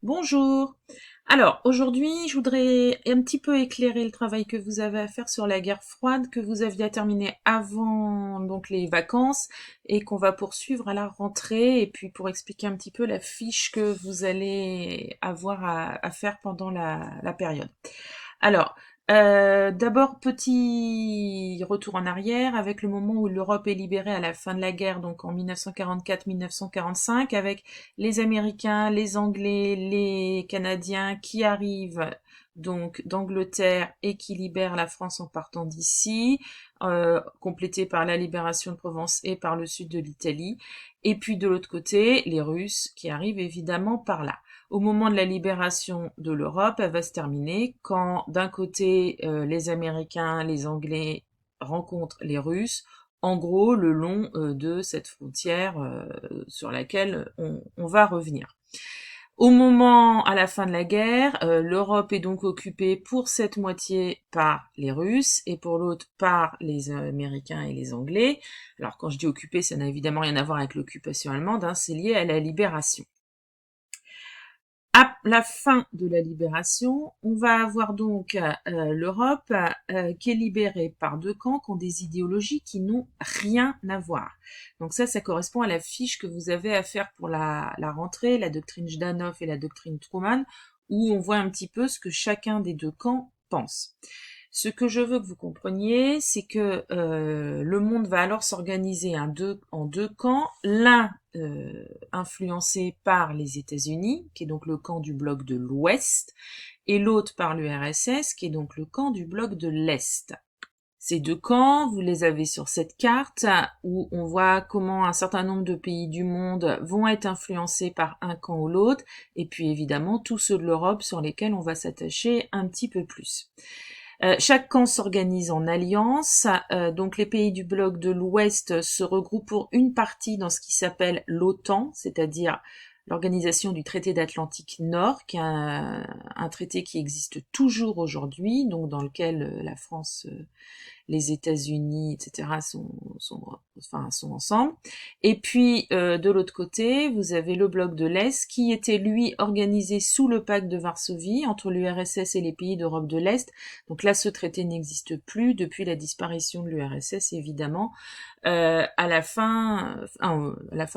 Bonjour. Alors, aujourd'hui, je voudrais un petit peu éclairer le travail que vous avez à faire sur la guerre froide que vous aviez à terminer avant donc les vacances et qu'on va poursuivre à la rentrée et puis pour expliquer un petit peu la fiche que vous allez avoir à faire pendant la période. Alors, d'abord, petit retour en arrière avec le moment où l'Europe est libérée à la fin de la guerre, donc en 1944-1945, avec les Américains, les Anglais, les Canadiens qui arrivent donc d'Angleterre et qui libèrent la France en partant d'ici, complété par la libération de Provence et par le sud de l'Italie. Et puis de l'autre côté, les Russes qui arrivent évidemment par là. Au moment de la libération de l'Europe, elle va se terminer quand d'un côté les Américains, les Anglais rencontrent les Russes, en gros le long de cette frontière sur laquelle on va revenir. Au moment, à la fin de la guerre, l'Europe est donc occupée pour cette moitié par les Russes et pour l'autre par les Américains et les Anglais. Alors quand je dis occupée, ça n'a évidemment rien à voir avec l'occupation allemande, hein, c'est lié à la libération. À la fin de la libération, on va avoir donc l'Europe qui est libérée par deux camps qui ont des idéologies qui n'ont rien à voir. Donc ça correspond à la fiche que vous avez à faire pour la rentrée, la doctrine Jdanov et la doctrine Truman, où on voit un petit peu ce que chacun des deux camps pense. Ce que je veux que vous compreniez, c'est que le monde va alors s'organiser en deux camps. L'un influencé par les États-Unis, qui est donc le camp du bloc de l'Ouest, et l'autre par l'URSS, qui est donc le camp du bloc de l'Est. Ces deux camps, vous les avez sur cette carte où on voit comment un certain nombre de pays du monde vont être influencés par un camp ou l'autre, et puis évidemment tous ceux de l'Europe sur lesquels on va s'attacher un petit peu plus. Chaque camp s'organise en alliance, donc les pays du bloc de l'Ouest se regroupent pour une partie dans ce qui s'appelle l'OTAN, c'est-à-dire l'organisation du traité d'Atlantique Nord, qui est un traité qui existe toujours aujourd'hui, donc dans lequel la France les États-Unis, etc. sont ensemble. Et puis de l'autre côté, vous avez le bloc de l'Est qui était lui organisé sous le pacte de Varsovie entre l'URSS et les pays d'Europe de l'Est. Donc là, ce traité n'existe plus depuis la disparition de l'URSS, évidemment, à la fin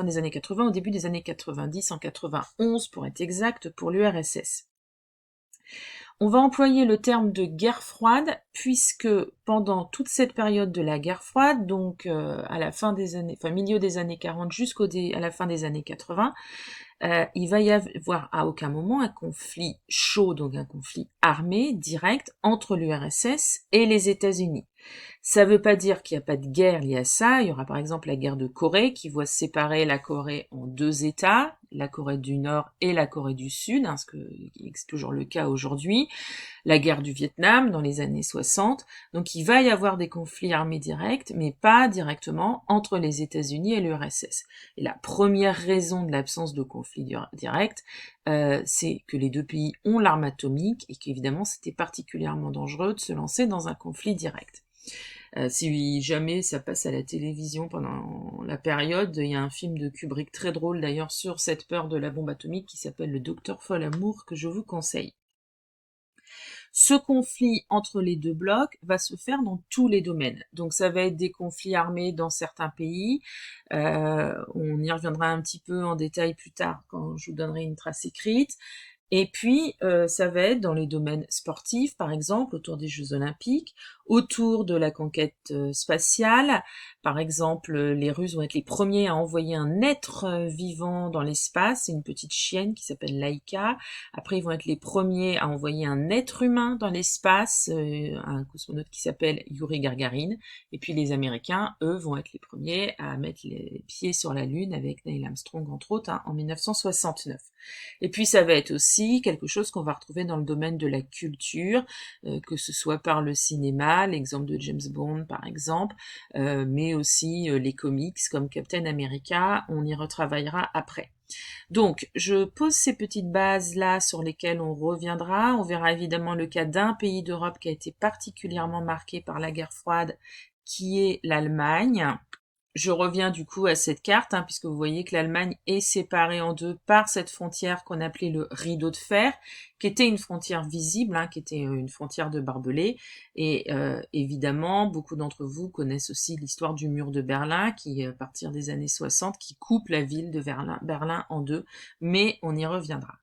des années 80, au début des années 90, en 91 pour être exact, pour l'URSS. On va employer le terme de guerre froide puisque pendant toute cette période de la guerre froide, donc à la fin des années, enfin milieu des années 40 à la fin des années 80, il va y avoir à aucun moment un conflit chaud, donc un conflit armé direct entre l'URSS et les États-Unis. Ça ne veut pas dire qu'il n'y a pas de guerre liée à ça. Il y aura par exemple la guerre de Corée qui voit séparer la Corée en deux États, la Corée du Nord et la Corée du Sud, hein, ce qui est toujours le cas aujourd'hui. La guerre du Vietnam dans les années 60. Donc il va y avoir des conflits armés directs, mais pas directement entre les États-Unis et l'URSS. Et la première raison de l'absence de conflit direct, c'est que les deux pays ont l'arme atomique et qu'évidemment c'était particulièrement dangereux de se lancer dans un conflit direct. Si jamais ça passe à la télévision pendant la période, il y a un film de Kubrick très drôle d'ailleurs sur cette peur de la bombe atomique qui s'appelle Le Docteur Folamour que je vous conseille. Ce conflit entre les deux blocs va se faire dans tous les domaines. Donc ça va être des conflits armés dans certains pays. On y reviendra un petit peu en détail plus tard quand je vous donnerai une trace écrite. Et puis, ça va être dans les domaines sportifs, par exemple, autour des Jeux Olympiques, autour de la conquête spatiale. Par exemple, les Russes vont être les premiers à envoyer un être vivant dans l'espace, c'est une petite chienne qui s'appelle Laika. Après, ils vont être les premiers à envoyer un être humain dans l'espace, un cosmonaute qui s'appelle Yuri Gagarin. Et puis les Américains, eux, vont être les premiers à mettre les pieds sur la Lune avec Neil Armstrong, entre autres, hein, en 1969. Et puis ça va être aussi quelque chose qu'on va retrouver dans le domaine de la culture, que ce soit par le cinéma, l'exemple de James Bond par exemple, mais aussi les comics comme Captain America, on y retravaillera après. Donc, je pose ces petites bases-là sur lesquelles on reviendra. On verra évidemment le cas d'un pays d'Europe qui a été particulièrement marqué par la guerre froide, qui est l'Allemagne. Je reviens du coup à cette carte, puisque vous voyez que l'Allemagne est séparée en deux par cette frontière qu'on appelait le rideau de fer, qui était une frontière visible, qui était une frontière de barbelés. Et évidemment, beaucoup d'entre vous connaissent aussi l'histoire du mur de Berlin, qui, à partir des années 60, qui coupe la ville de Berlin en deux, mais on y reviendra.